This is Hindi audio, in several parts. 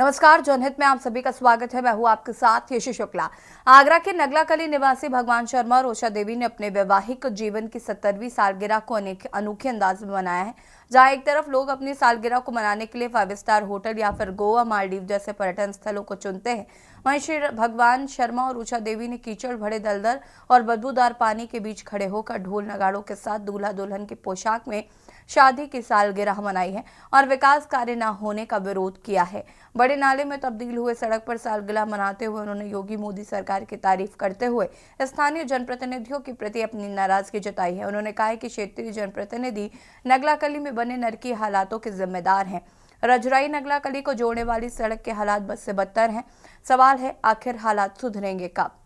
नमस्कार, जनहित में आप सभी का स्वागत है। मैं हूं आपके साथ यशी शुक्ला। आगरा के नगला कली निवासी भगवान शर्मा और ऊषा देवी ने अपने वैवाहिक जीवन की 70वीं सालगिरह को अनोखे अंदाज में मनाया है। जहां एक तरफ लोग अपनी सालगिरह को मनाने के लिए 5 स्टार होटल या फिर गोवा, मालदीव जैसे पर्यटन स्थलों को चुनते हैं, वहीं श्री भगवान शर्मा और ऊषा देवी ने कीचड़ भरे दलदल और बदबूदार पानी के बीच खड़े होकर ढोल नगाड़ों के साथ दूल्हा दुल्हन की पोशाक में शादी की सालगिरह मनाई है और विकास कार्य न होने का विरोध किया है। बड़े नाले में तब्दील हुए सड़क पर सालगिरह मनाते हुए उन्होंने योगी मोदी सरकार की तारीफ करते हुए स्थानीय जनप्रतिनिधियों के प्रति अपनी नाराजगी जताई है। उन्होंने कहा कि क्षेत्रीय जनप्रतिनिधि नगला कली में बने नरकी हालातों के जिम्मेदार हैं। रजराई नगला कली को जोड़ने वाली सड़क के हालात बद से बदतर हैं। सवाल है, आखिर हालात सुधरेंगे कब?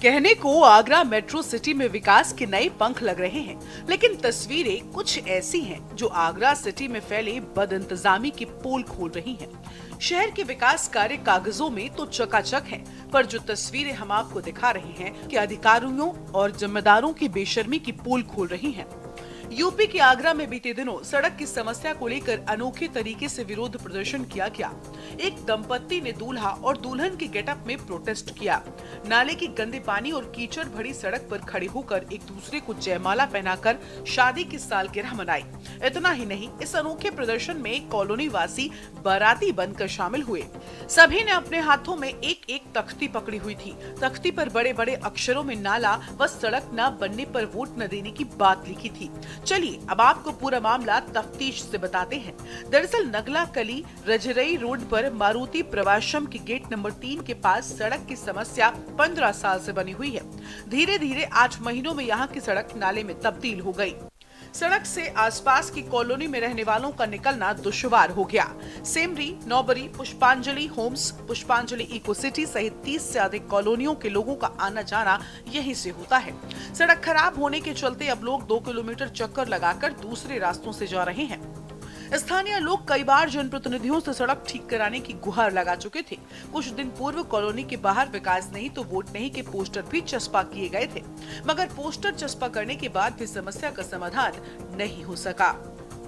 कहने को आगरा मेट्रो सिटी में विकास के नए पंख लग रहे हैं, लेकिन तस्वीरें कुछ ऐसी हैं जो आगरा सिटी में फैले बदइंतजामी की पोल खोल रही हैं। शहर के विकास कार्य कागजों में तो चकाचक हैं, पर जो तस्वीरें हम आपको दिखा रहे हैं कि अधिकारियों और जिम्मेदारों की बेशर्मी की पोल खोल रही हैं। यूपी के आगरा में बीते दिनों सड़क की समस्या को लेकर अनोखे तरीके से विरोध प्रदर्शन किया गया। एक दंपत्ति ने दूल्हा और दुल्हन के गेटअप में प्रोटेस्ट किया। नाले की गंदे पानी और कीचड़ भरी सड़क पर खड़े होकर एक दूसरे को जयमाला पहनाकर शादी की सालगिरह मनाई। इतना ही नहीं, इस अनोखे प्रदर्शन में कॉलोनी वासी बाराती बनकर शामिल हुए। सभी ने अपने हाथों में एक एक तख्ती पकड़ी हुई थी। तख्ती पर बड़े बड़े अक्षरों में नाला व सड़क न बनने पर वोट न देने की बात लिखी थी। चलिए अब आपको पूरा मामला तफ्तीश से बताते हैं। दरअसल नगला कली रजरई रोड पर मारुति प्रवासम के गेट नंबर 3 के पास सड़क की समस्या 15 साल से बनी हुई है। धीरे धीरे 8 महीनों में यहाँ की सड़क नाले में तब्दील हो गई। सड़क से आसपास की कॉलोनी में रहने वालों का निकलना दुश्वार हो गया। सेमरी, नौबरी, पुष्पांजलि होम्स, पुष्पांजलि इको सिटी सहित 30 से अधिक कॉलोनियों के लोगों का आना जाना यहीं से होता है। सड़क खराब होने के चलते अब लोग 2 किलोमीटर चक्कर लगाकर दूसरे रास्तों से जा रहे हैं। स्थानीय लोग कई बार जनप्रतिनिधियों से सड़क ठीक कराने की गुहार लगा चुके थे। कुछ दिन पूर्व कॉलोनी के बाहर विकास नहीं तो वोट नहीं के पोस्टर भी चस्पा किए गए थे, मगर पोस्टर चस्पा करने के बाद भी समस्या का समाधान नहीं हो सका।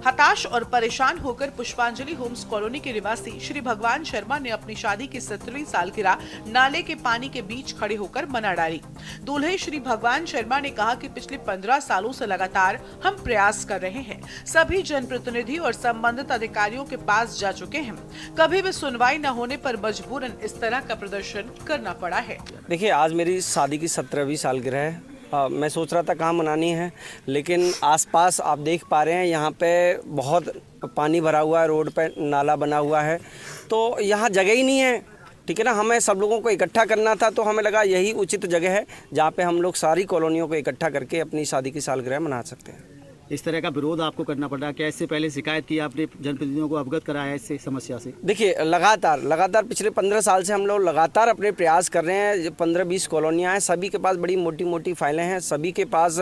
हताश और परेशान होकर पुष्पांजलि होम्स कॉलोनी के निवासी श्री भगवान शर्मा ने अपनी शादी की 70वीं सालगिरह नाले के पानी के बीच खड़े होकर मना डाली। दूल्हे श्री भगवान शर्मा ने कहा कि पिछले 15 सालों से लगातार हम प्रयास कर रहे हैं। सभी जनप्रतिनिधि और संबंधित अधिकारियों के पास जा चुके हैं। कभी भी सुनवाई न होने पर मजबूरन इस तरह का प्रदर्शन करना पड़ा है। देखिए, आज मेरी शादी की 17वीं सालगिरह है। मैं सोच रहा था कहाँ मनानी है, लेकिन आसपास आप देख पा रहे हैं यहाँ पे बहुत पानी भरा हुआ है, रोड पे नाला बना हुआ है, तो यहाँ जगह ही नहीं है। ठीक है ना, हमें सब लोगों को इकट्ठा करना था, तो हमें लगा यही उचित जगह है जहाँ पे हम लोग सारी कॉलोनियों को इकट्ठा करके अपनी शादी की सालगिरह मना सकते हैं। इस तरह का विरोध आपको करना पड़ रहा है, क्या इससे पहले शिकायत की आपने, जनप्रतिनिधियों को अवगत कराया इससे समस्या से? देखिए, लगातार पिछले 15 साल से हम लोग लगातार अपने प्रयास कर रहे हैं। 15-20 कॉलोनियाँ हैं, सभी के पास बड़ी मोटी मोटी फाइलें हैं। सभी के पास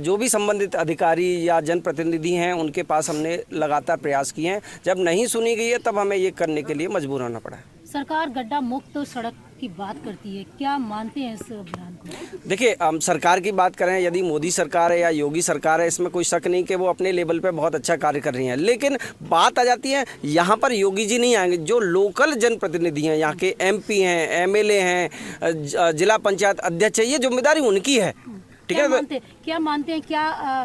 जो भी संबंधित अधिकारी या जनप्रतिनिधि हैं उनके पास हमने लगातार प्रयास किए हैं। जब नहीं सुनी गई है तब हमें ये करने के लिए मजबूर होना पड़ा है। सरकार गड्ढा मुक्त सड़क की बात करती है, क्या मानते हैं इस अभियान को? देखिए, सरकार की बात करें, यदि मोदी सरकार है या योगी सरकार है, इसमें कोई शक नहीं कि वो अपने लेवल पे बहुत अच्छा कार्य कर रही हैं, लेकिन बात आ जाती है यहाँ पर योगी जी नहीं आएंगे। जो लोकल जनप्रतिनिधि हैं, यहाँ के MP हैं, MLA हैं, जिला पंचायत अध्यक्ष है, ये जिम्मेदारी उनकी है। ठीक है, क्या मानते हैं, क्या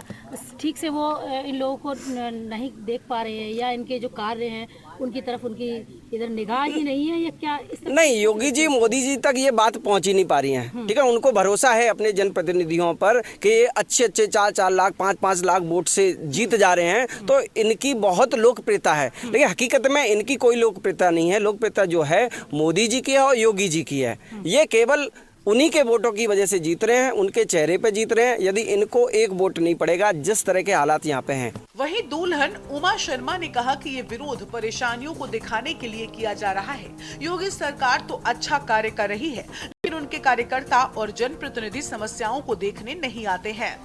ठीक से वो इन लोगों को नहीं देख पा रहे हैं, या इनके जो कार्य हैं उनकी तरफ उनकी इधर निगाह ही नहीं है, या क्या? नहीं, योगी जी मोदी जी तक ये बात पहुंच ही नहीं पा रही हैं। ठीक है, उनको भरोसा है अपने जनप्रतिनिधियों पर कि ये अच्छे 4-4 लाख 5-5 लाख वोट से जीत जा रहे हैं, तो इनकी बहुत लोकप्रियता है। लेकिन हकीकत में इनकी कोई लोकप्रियता नहीं है। लोकप्रियता जो है मोदी जी की है और योगी जी की है। ये केवल उन्हीं के वोटों की वजह से जीत रहे हैं, उनके चेहरे पे जीत रहे हैं। यदि इनको एक वोट नहीं पड़ेगा, जिस तरह के हालात यहाँ पे हैं। वहीं दुल्हन उमा शर्मा ने कहा कि ये विरोध परेशानियों को दिखाने के लिए किया जा रहा है। योगी सरकार तो अच्छा कार्य कर रही है, लेकिन उनके कार्यकर्ता और जनप्रतिनिधि समस्याओं को देखने नहीं आते हैं।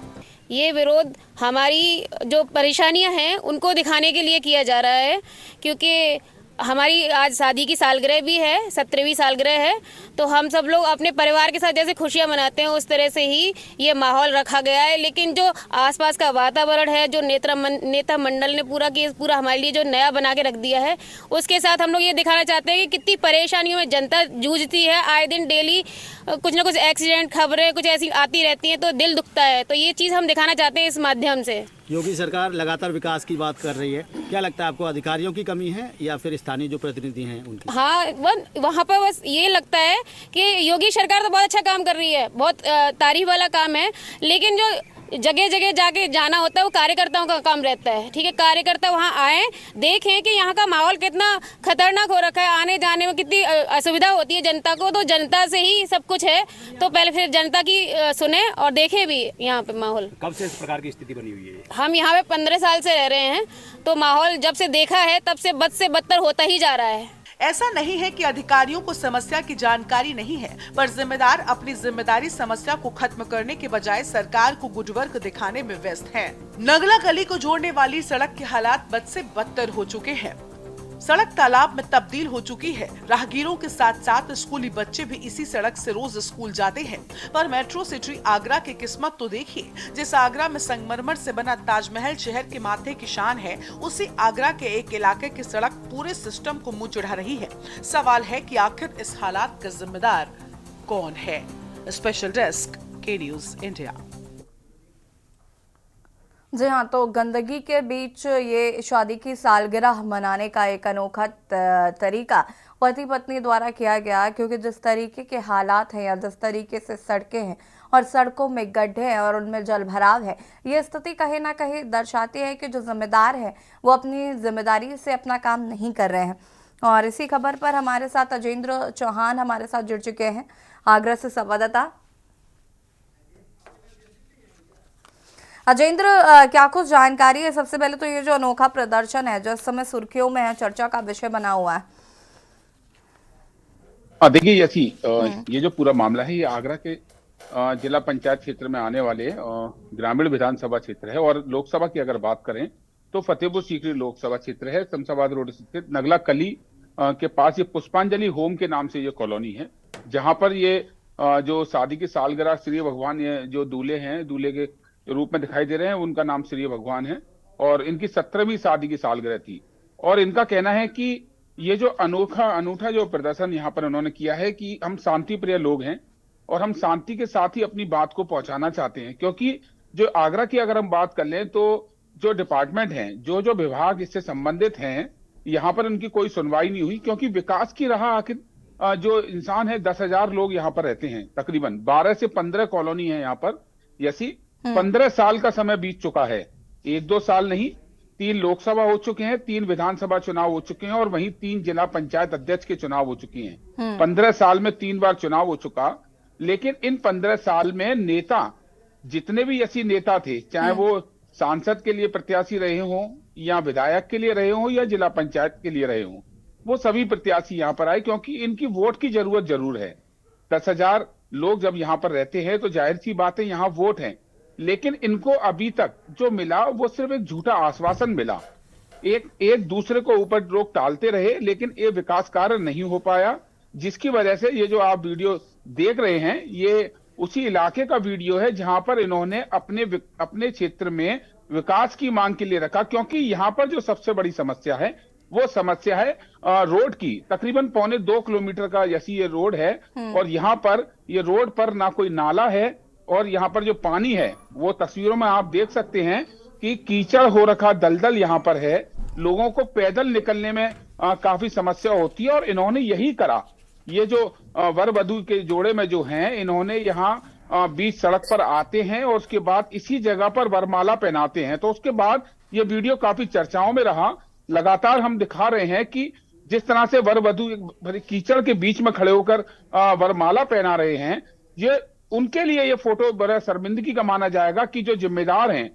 ये विरोध हमारी जो परेशानियां हैं उनको दिखाने के लिए किया जा रहा है, क्योंकि हमारी आज शादी की सालगिरह भी है, 17वीं सालगिरह है। तो हम सब लोग अपने परिवार के साथ जैसे खुशियां मनाते हैं उस तरह से ही ये माहौल रखा गया है। लेकिन जो आसपास का वातावरण है, जो नेता मंडल ने पूरा हमारे लिए जो नया बना के रख दिया है, उसके साथ हम लोग ये दिखाना चाहते हैं कि कितनी परेशानियों में जनता जूझती है। आए दिन डेली कुछ ना कुछ एक्सीडेंट खबरें कुछ ऐसी आती रहती हैं, तो दिल दुखता है। तो ये चीज़ हम दिखाना चाहते हैं इस माध्यम से। योगी सरकार लगातार विकास की बात कर रही है, क्या लगता है आपको अधिकारियों की कमी है या फिर स्थानीय जो प्रतिनिधि हैं उनकी? हाँ, वहाँ पर बस ये लगता है कि योगी सरकार तो बहुत अच्छा काम कर रही है, बहुत तारीफ वाला काम है। लेकिन जो जगह जगह जाके जाना होता है वो कार्यकर्ताओं का काम रहता है। ठीक है, कार्यकर्ता वहाँ आए, देखें कि यहाँ का माहौल कितना खतरनाक हो रखा है, आने जाने में कितनी असुविधा होती है जनता को। तो जनता से ही सब कुछ है, तो पहले फिर जनता की सुने और देखें भी यहाँ पे माहौल। कब से इस प्रकार की स्थिति बनी हुई है? हम यहाँ पे 15 साल से रह रहे हैं, तो माहौल जब से देखा है तब से बदतर होता ही जा रहा है। ऐसा नहीं है कि अधिकारियों को समस्या की जानकारी नहीं है, पर जिम्मेदार अपनी जिम्मेदारी समस्या को खत्म करने के बजाय सरकार को गुडवर्क दिखाने में व्यस्त हैं। नगला गली को जोड़ने वाली सड़क के हालात बद से बदतर हो चुके हैं। सड़क तालाब में तब्दील हो चुकी है। राहगीरों के साथ साथ स्कूली बच्चे भी इसी सड़क से रोज स्कूल जाते हैं। पर मेट्रो सिटी आगरा की किस्मत तो देखिए, जिस आगरा में संगमरमर से बना ताजमहल शहर के माथे की शान है, उसी आगरा के एक इलाके की सड़क पूरे सिस्टम को मुंह चढ़ा रही है। सवाल है कि आखिर इस हालात का जिम्मेदार कौन है? स्पेशल डेस्क, के न्यूज इंडिया। जी हाँ, तो गंदगी के बीच ये शादी की सालगिरह मनाने का एक अनोखा तरीका पति पत्नी द्वारा किया गया, क्योंकि जिस तरीके के हालात हैं या जिस तरीके से सड़कें हैं और सड़कों में गड्ढे हैं और उनमें जल भराव है, ये स्थिति कहीं ना कहीं दर्शाती है कि जो जिम्मेदार है वो अपनी जिम्मेदारी से अपना काम नहीं कर रहे हैं। और इसी खबर पर हमारे साथ अजेंद्र चौहान हमारे साथ जुड़ चुके हैं, आगरा से संवाददाता। अजेंद्र, क्या कुछ जानकारी है? सबसे पहले तो ये जो अनोखा प्रदर्शन है जो इस समय सुर्खियों में है, चर्चा का विषय बना हुआ है। देखिए यसी, ये जो पूरा मामला है ये आगरा के जिला पंचायत क्षेत्र में आने वाले ग्रामीण विधानसभा क्षेत्र है। और लोकसभा की अगर बात करें तो फतेहपुर सीकरी लोकसभा क्षेत्र है। शमशाबाद रोड स्थित नगला कली के पास ये पुष्पांजलि होम के नाम से ये कॉलोनी है, जहां पर ये जो शादी की सालगिरह श्री भगवान, ये जो दूल्हे हैं, दूल्हे के रूप में दिखाई दे रहे हैं, उनका नाम श्री भगवान है और इनकी 17वीं शादी की सालगिरह थी। और इनका कहना है कि ये जो अनूठा जो प्रदर्शन यहाँ पर उन्होंने किया है कि हम शांति प्रिय लोग हैं और हम शांति के साथ ही अपनी बात को पहुंचाना चाहते हैं। क्योंकि जो आगरा की अगर हम बात कर लें तो जो डिपार्टमेंट हैं, जो विभाग इससे संबंधित हैं, यहाँ पर उनकी कोई सुनवाई नहीं हुई। क्योंकि विकास की राह आखिर जो इंसान है, 10,000 लोग यहाँ पर रहते हैं, तकरीबन 12 से 15 कॉलोनी है यहाँ पर। यसी 15 साल का समय बीत चुका है, 1-2 साल नहीं, 3 लोकसभा हो चुके हैं, 3 विधानसभा चुनाव हो चुके हैं और वहीं 3 जिला पंचायत अध्यक्ष के चुनाव हो चुके हैं। 15 साल में 3 बार चुनाव हो चुका। लेकिन इन 15 साल में नेता, जितने भी ऐसी नेता थे, चाहे वो सांसद के लिए प्रत्याशी रहे हों या विधायक के लिए रहे हों या जिला पंचायत के लिए रहे हों, वो सभी प्रत्याशी यहाँ पर आए क्योंकि इनकी वोट की जरूरत जरूर है। 10,000 लोग जब यहाँ पर रहते हैं तो जाहिर सी बात है यहाँ वोट है। लेकिन इनको अभी तक जो मिला वो सिर्फ एक झूठा आश्वासन मिला। एक दूसरे को ऊपर लोग टालते रहे, लेकिन ये विकास कार्य नहीं हो पाया, जिसकी वजह से ये जो आप वीडियो देख रहे हैं ये उसी इलाके का वीडियो है जहां पर इन्होंने अपने क्षेत्र में विकास की मांग के लिए रखा। क्योंकि यहाँ पर जो सबसे बड़ी समस्या है वो समस्या है रोड की। तकरीबन 1.25 किलोमीटर का ऐसी ये रोड है और यहाँ पर ये रोड पर ना कोई नाला है और यहाँ पर जो पानी है वो तस्वीरों में आप देख सकते हैं कि कीचड़ हो रखा दलदल यहाँ पर है। लोगों को पैदल निकलने में काफी समस्या होती है और इन्होंने यही करा। ये जो वर वधू के जोड़े में जो हैं, इन्होंने यहाँ बीच सड़क पर आते हैं और उसके बाद इसी जगह पर वरमाला पहनाते हैं। तो उसके बाद ये वीडियो काफी चर्चाओं में रहा। लगातार हम दिखा रहे हैं कि जिस तरह से वर वधू कीचड़ के बीच में खड़े होकर वरमाला पहना रहे हैं, ये उनके लिए ये फोटो बड़ा शर्मिंदगी का माना जाएगा कि जो जिम्मेदार हैं,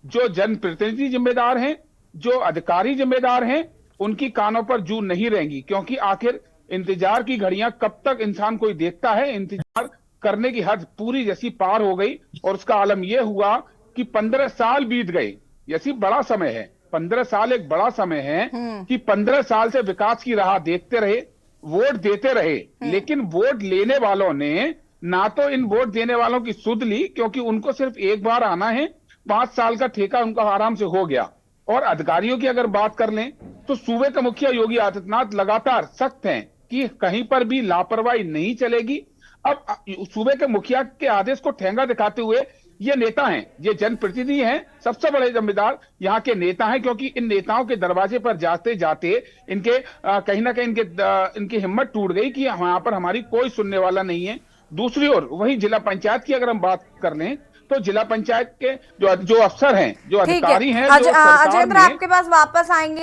जो जनप्रतिनिधि जिम्मेदार हैं, जो अधिकारी जिम्मेदार हैं, उनकी कानों पर जूं नहीं रहेंगी। क्योंकि आखिर इंतजार की घड़ियां कब तक इंसान कोई देखता है। इंतजार करने की हद पूरी जैसी पार हो गई और उसका आलम यह हुआ कि 15 साल बीत गए, यही बड़ा समय है। 15 साल एक बड़ा समय है कि 15 साल से विकास की राह देखते रहे, वोट देते रहे, लेकिन वोट लेने वालों ने ना तो इन वोट देने वालों की सुध ली, क्योंकि उनको सिर्फ एक बार आना है, 5 साल का ठेका उनका आराम से हो गया। और अधिकारियों की अगर बात कर लें तो सूबे का मुखिया योगी आदित्यनाथ लगातार सख्त हैं कि कहीं पर भी लापरवाही नहीं चलेगी। अब सूबे के मुखिया के आदेश को ठेंगा दिखाते हुए ये नेता हैं, ये जनप्रतिनिधि हैं, सबसे बड़े जिम्मेदार यहाँ के नेता हैं, क्योंकि इन नेताओं के दरवाजे पर जाते जाते इनके कहीं ना कहीं इनकी हिम्मत टूट गई कि यहाँ पर हमारी कोई सुनने वाला नहीं है। दूसरी ओर वही जिला पंचायत की अगर हम बात कर लें तो जिला पंचायत के जो अफसर हैं, जो ठीक अधिकारी है हैं, जो सरकार अजय, में आपके पास वापस आएंगे।